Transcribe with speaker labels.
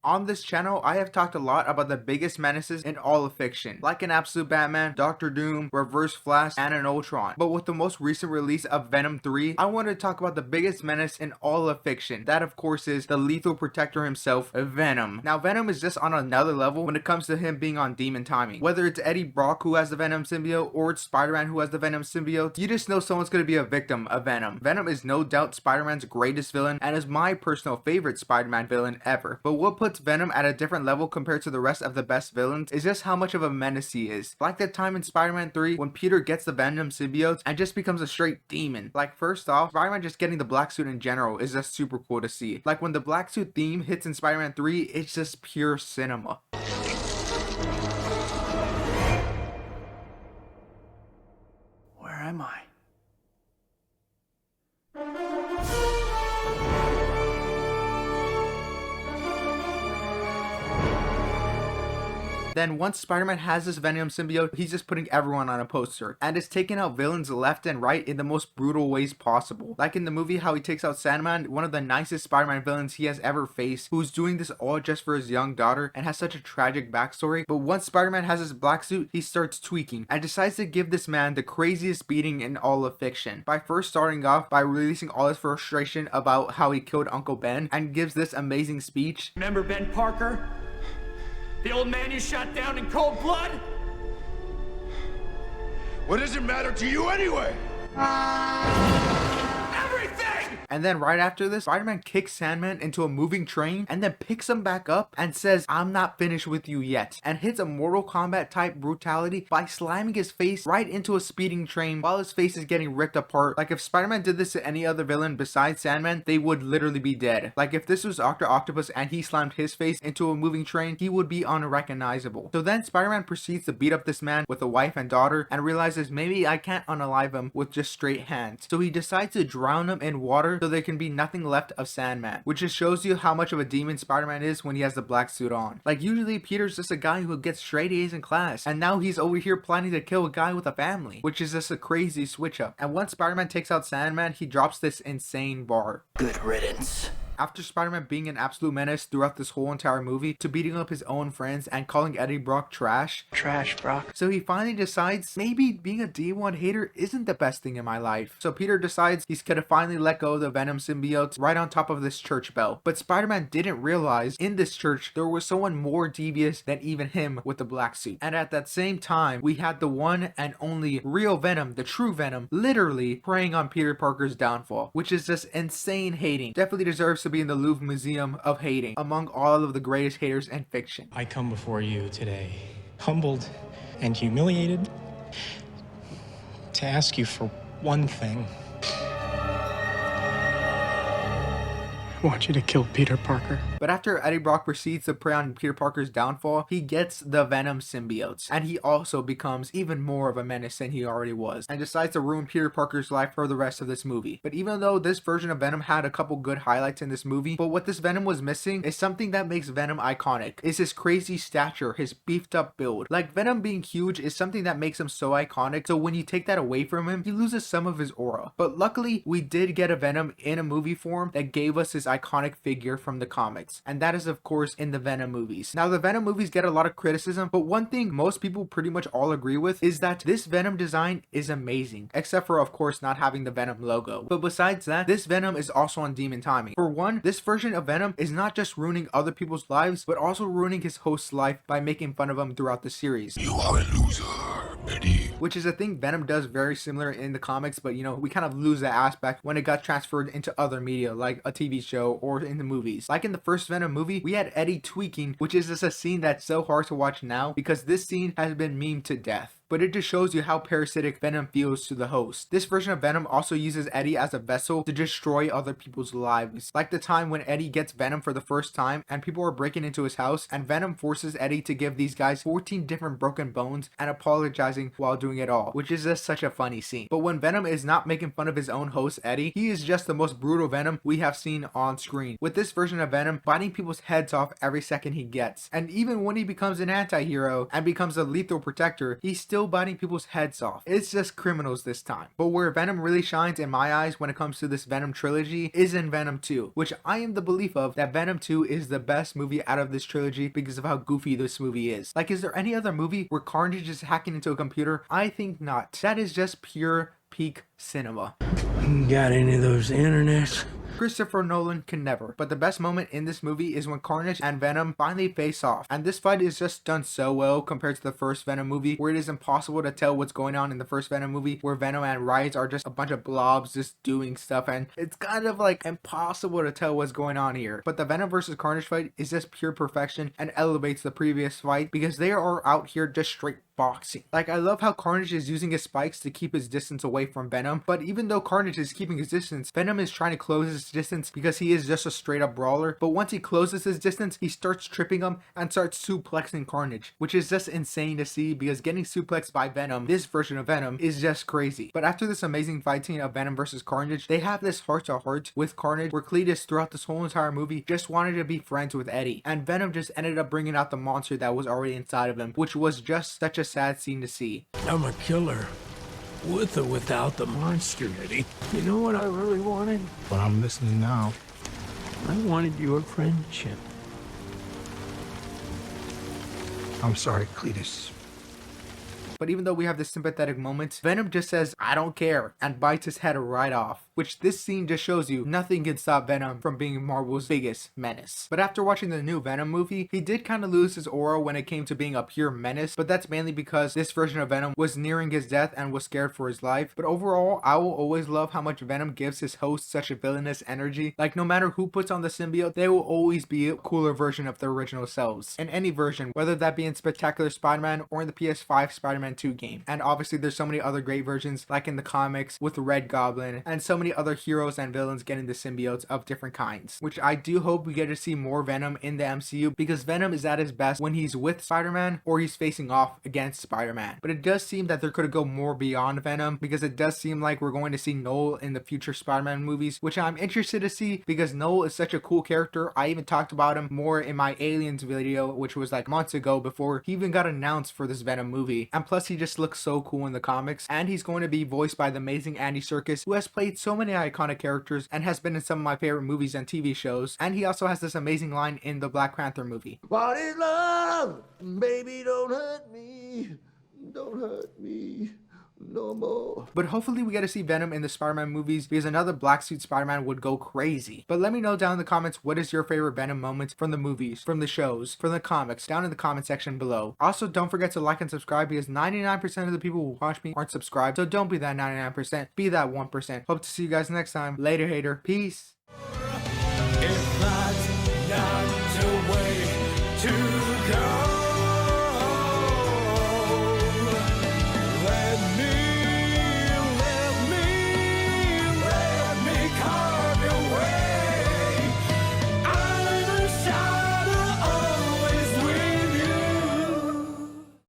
Speaker 1: On this channel, I have talked a lot about the biggest menaces in all of fiction, like an absolute Batman, Doctor Doom, Reverse Flash, and an Ultron. But with the most recent release of Venom 3, I wanted to talk about the biggest menace in all of fiction. That of course is the lethal protector himself, Venom. Now Venom is just on another level when it comes to him being on demon timing. Whether it's Eddie Brock who has the Venom symbiote, or it's Spider-Man who has the Venom symbiote, you just know someone's going to be a victim of Venom. Venom is no doubt Spider-Man's greatest villain, and is my personal favorite Spider-Man villain ever. But what puts Venom at a different level compared to the rest of the best villains is just how much of a menace he is. Like that time in Spider-Man 3 when Peter gets the Venom symbiote and just becomes a straight demon. Like first off, Spider-Man just getting the black suit in general is just super cool to see. Like when the black suit theme hits in Spider-Man 3, it's just pure cinema.
Speaker 2: Where am I?
Speaker 1: Then once Spider-Man has this Venom symbiote, he's just putting everyone on a poster and is taking out villains left and right in the most brutal ways possible. Like in the movie how he takes out Sandman, one of the nicest Spider-Man villains he has ever faced, who's doing this all just for his young daughter and has such a tragic backstory. But once Spider-Man has his black suit, he starts tweaking and decides to give this man the craziest beating in all of fiction, by first starting off by releasing all his frustration about how he killed Uncle Ben and gives this amazing speech.
Speaker 3: Remember Ben Parker? The old man you shot down in cold blood?
Speaker 4: What does it matter to you anyway?
Speaker 3: Everything!
Speaker 1: And then right after this, Spider-Man kicks Sandman into a moving train and then picks him back up and says, "I'm not finished with you yet," and hits a Mortal Kombat type brutality by slamming his face right into a speeding train while his face is getting ripped apart. Like if Spider-Man did this to any other villain besides Sandman, they would literally be dead. Like if this was Dr. Octopus and he slammed his face into a moving train, he would be unrecognizable. So then Spider-Man proceeds to beat up this man with a wife and daughter and realizes maybe I can't unalive him with just straight hands. So he decides to drown him in water so there can be nothing left of Sandman, which just shows you how much of a demon Spider-Man is when he has the black suit on. Like usually Peter's just a guy who gets straight A's in class, and now he's over here planning to kill a guy with a family, which is just a crazy switch up. And once Spider-Man takes out Sandman, he drops this insane bar.
Speaker 2: Good riddance.
Speaker 1: After Spider-Man being an absolute menace throughout this whole entire movie, to beating up his own friends and calling Eddie Brock trash.
Speaker 2: Trash, Brock.
Speaker 1: So he finally decides maybe being a D1 hater isn't the best thing in my life. So Peter decides he's gonna finally let go of the Venom symbiote right on top of this church bell. But Spider-Man didn't realize in this church there was someone more devious than even him with the black suit. And at that same time, we had the one and only real Venom, the true Venom, literally preying on Peter Parker's downfall, which is just insane hating. Definitely deserves to be in the Louvre Museum of Hating among all of the greatest haters in fiction.
Speaker 5: I come before you today, humbled and humiliated, to ask you for one thing. I want you to kill Peter Parker.
Speaker 1: But after Eddie Brock proceeds to prey on Peter Parker's downfall, he gets the Venom symbiotes, and he also becomes even more of a menace than he already was, and decides to ruin Peter Parker's life for the rest of this movie. But even though this version of Venom had a couple good highlights in this movie, but what this Venom was missing is something that makes Venom iconic, is his crazy stature, his beefed up build. Like Venom being huge is something that makes him so iconic, so when you take that away from him, he loses some of his aura. But luckily, we did get a Venom in a movie form that gave us his iconic figure from the comics, and that is of course in the Venom movies. Now the Venom movies get a lot of criticism, but one thing most people pretty much all agree with is that this Venom design is amazing, except for of course not having the Venom logo. But besides that, this Venom is also on demon timing. For one, this version of Venom is not just ruining other people's lives, but also ruining his host's life by making fun of him throughout the series.
Speaker 4: You are a loser, Eddie.
Speaker 1: Which is a thing Venom does very similar in the comics, but you know, we kind of lose that aspect when it got transferred into other media like a TV show or in the movies. Like in the first Venom movie, we had Eddie tweaking, which is just a scene that's so hard to watch now because this scene has been memed to death. But it just shows you how parasitic Venom feels to the host. This version of Venom also uses Eddie as a vessel to destroy other people's lives. Like the time when Eddie gets Venom for the first time and people are breaking into his house and Venom forces Eddie to give these guys 14 different broken bones and apologizing while doing it all, which is just such a funny scene. But when Venom is not making fun of his own host Eddie, he is just the most brutal Venom we have seen on screen. With this version of Venom biting people's heads off every second he gets. And even when he becomes an anti-hero and becomes a lethal protector, he still still biting people's heads off. It's just criminals this time. But where Venom really shines in my eyes when it comes to this Venom trilogy is in Venom 2, which I am the belief of that Venom 2 is the best movie out of this trilogy because of how goofy this movie is. Like, is there any other movie where Carnage is hacking into a computer? I think not. That is just pure peak cinema.
Speaker 2: Got any of those internets?
Speaker 1: Christopher Nolan can never. But the best moment in this movie is when Carnage and Venom finally face off. And this fight is just done so well compared to the first Venom movie, where it is impossible to tell what's going on in the first Venom movie, where Venom and Rides are just a bunch of blobs just doing stuff, and it's kind of like impossible to tell what's going on here. But the Venom versus Carnage fight is just pure perfection and elevates the previous fight because they are out here just straight boxing. Like, I love how Carnage is using his spikes to keep his distance away from Venom, but even though Carnage is keeping his distance, Venom is trying to close his distance because he is just a straight up brawler. But once he closes his distance, he starts tripping him and starts suplexing Carnage, which is just insane to see because getting suplexed by Venom, this version of Venom, is just crazy. But after this amazing fight scene of Venom versus Carnage, they have this heart to heart with Carnage where Cletus throughout this whole entire movie just wanted to be friends with Eddie, and Venom just ended up bringing out the monster that was already inside of him, which was just such a sad scene to see.
Speaker 2: I'm a killer. With or without the monster, Eddie. You know what I really wanted?
Speaker 4: But I'm listening now.
Speaker 2: I wanted your friendship.
Speaker 4: I'm sorry, Cletus.
Speaker 1: But even though we have this sympathetic moment, Venom just says, "I don't care," and bites his head right off. Which this scene just shows you nothing can stop Venom from being Marvel's biggest menace. But after watching the new Venom movie, he did kind of lose his aura when it came to being a pure menace, but that's mainly because this version of Venom was nearing his death and was scared for his life. But overall, I will always love how much Venom gives his host such a villainous energy. Like, no matter who puts on the symbiote, they will always be a cooler version of their original selves. In any version, whether that be in Spectacular Spider-Man or in the PS5 Spider-Man 2 game. And obviously there's so many other great versions, like in the comics with Red Goblin, and so many other heroes and villains getting the symbiotes of different kinds, which I do hope we get to see more Venom in the MCU, because Venom is at his best when he's with Spider-Man or he's facing off against Spider-Man. But it does seem that they're going to go more beyond Venom, because it does seem like we're going to see Knull in the future Spider-Man movies, which I'm interested to see because Knull is such a cool character. I even talked about him more in my Aliens video, which was like months ago before he even got announced for this Venom movie. And plus he just looks so cool in the comics, and he's going to be voiced by the amazing Andy Serkis, who has played so many iconic characters and has been in some of my favorite movies and TV shows. And he also has this amazing line in the Black Panther movie.
Speaker 6: What is love? Baby, don't hurt me. Don't hurt me no more.
Speaker 1: But hopefully we get to see Venom in the Spider-Man movies, because another black suit Spider-Man would go crazy. But let me know down in the comments, what is your favorite Venom moment from the movies, from the shows, from the comics, down in the comment section below. Also, don't forget to like and subscribe, because 99% of the people who watch me aren't subscribed. So don't be that 99%, be that 1%. Hope to see you guys next time. Later, hater. Peace.
Speaker 6: If I